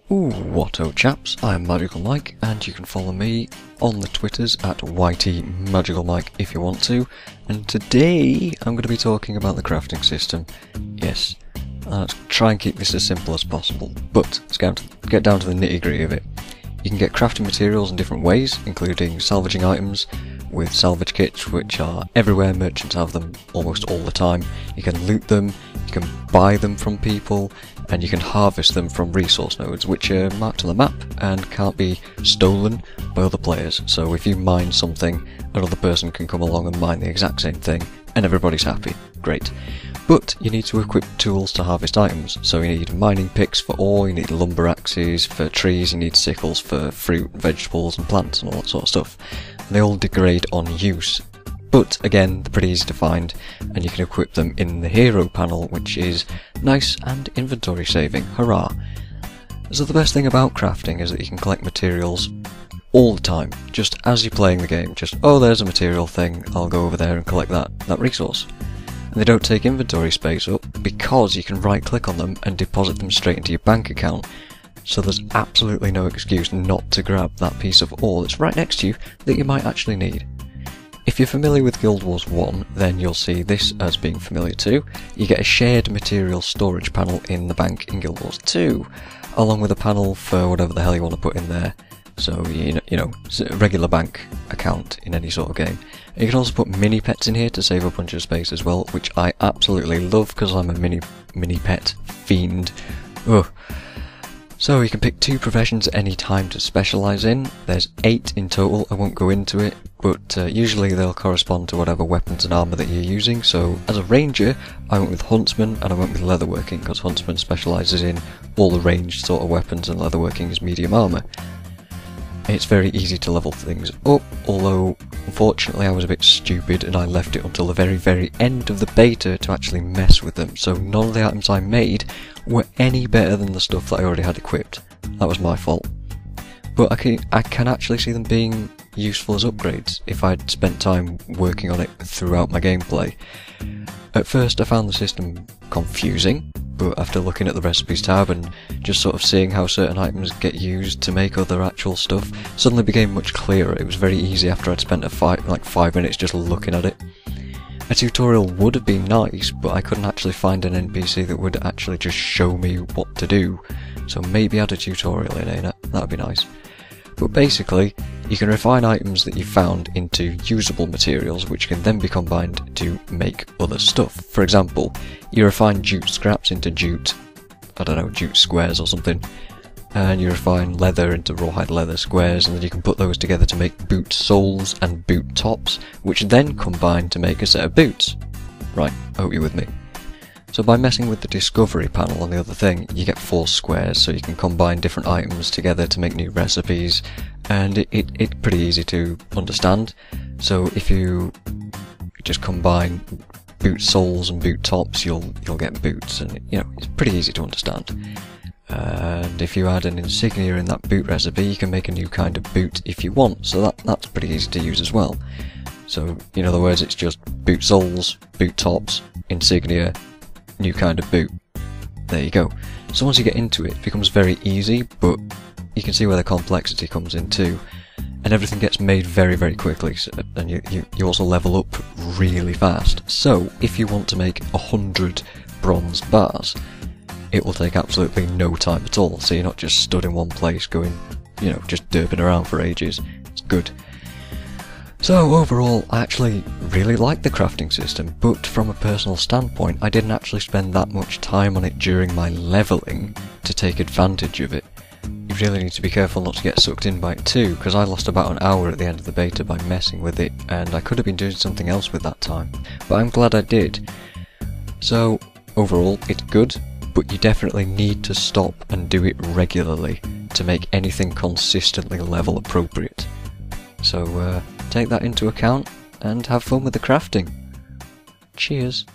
What up chaps, I'm Magical Mike and you can follow me on the Twitters at YTMagicalMike if you want to, and today I'm going to be talking about the crafting system. Yes, let's try and keep this as simple as possible, but let's get down to the nitty gritty of it. You can get crafting materials in different ways, including salvaging items with salvage kits, which are everywhere. Merchants have them almost all the time. You can loot them, you can buy them from people, and you can harvest them from resource nodes, which are marked on the map and can't be stolen by other players. So if you mine something, another person can come along and mine the exact same thing, and everybody's happy. Great. But you need to equip tools to harvest items, so you need mining picks for ore, you need lumber axes for trees, you need sickles for fruit, vegetables and plants and all that sort of stuff. And they all degrade on use, but again they're pretty easy to find, and you can equip them in the hero panel, which is nice and inventory saving. Hurrah! So the best thing about crafting is that you can collect materials all the time, just as you're playing the game. Just, oh, there's a material thing, I'll go over there and collect that resource. And they don't take inventory space up because you can right click on them and deposit them straight into your bank account. So there's absolutely no excuse not to grab that piece of ore that's right next to you that you might actually need. If you're familiar with Guild Wars 1, then you'll see this as being familiar too. You get a shared material storage panel in the bank in Guild Wars 2, along with a panel for whatever the hell you want to put in there. So, you know, it's a regular bank account in any sort of game. You can also put mini pets in here to save a bunch of space as well, which I absolutely love because I'm a mini pet fiend. Ugh. So you can pick 2 professions at any time to specialise in. There's 8 in total, I won't go into it, but usually they'll correspond to whatever weapons and armour that you're using. So as a ranger, I went with huntsman and I went with leatherworking, because huntsman specialises in all the ranged sort of weapons and leatherworking is medium armour. It's very easy to level things up, although unfortunately I was a bit stupid and I left it until the very end of the beta to actually mess with them, so none of the items I made were any better than the stuff that I already had equipped. That was my fault. But I can actually see them being useful as upgrades if I'd spent time working on it throughout my gameplay. At first I found the system confusing, but after looking at the recipes tab and just sort of seeing how certain items get used to make other actual stuff, suddenly became much clearer. It was very easy after I'd spent like 5 minutes just looking at it. A tutorial would have been nice, but I couldn't actually find an NPC that would actually just show me what to do, so maybe add a tutorial in here, that would be nice. But basically, you can refine items that you found into usable materials, which can then be combined to make other stuff. For example, you refine jute scraps into jute squares or something, and you refine leather into rawhide leather squares, and then you can put those together to make boot soles and boot tops, which then combine to make a set of boots. Right, I hope you're with me. So by messing with the discovery panel on the other thing, you get 4 squares, so you can combine different items together to make new recipes, and it's pretty easy to understand. So if you just combine boot soles and boot tops, you'll get boots, and you know, it's pretty easy to understand. And if you add an insignia in that boot recipe, you can make a new kind of boot if you want, so that's pretty easy to use as well. So in other words, it's just boot soles, boot tops, insignia, new kind of boot. There you go. So once you get into it, it becomes very easy, but you can see where the complexity comes in too, and everything gets made very quickly, and you also level up really fast. So if you want to make 100 bronze bars, it will take absolutely no time at all, so you're not just stood in one place going, you know, just derping around for ages. It's good. So overall, I actually really like the crafting system, but from a personal standpoint, I didn't actually spend that much time on it during my leveling to take advantage of it. You really need to be careful not to get sucked in by it too, because I lost about an hour at the end of the beta by messing with it, and I could have been doing something else with that time, but I'm glad I did. So overall, it's good, but you definitely need to stop and do it regularly to make anything consistently level appropriate. So take that into account and have fun with the crafting. Cheers.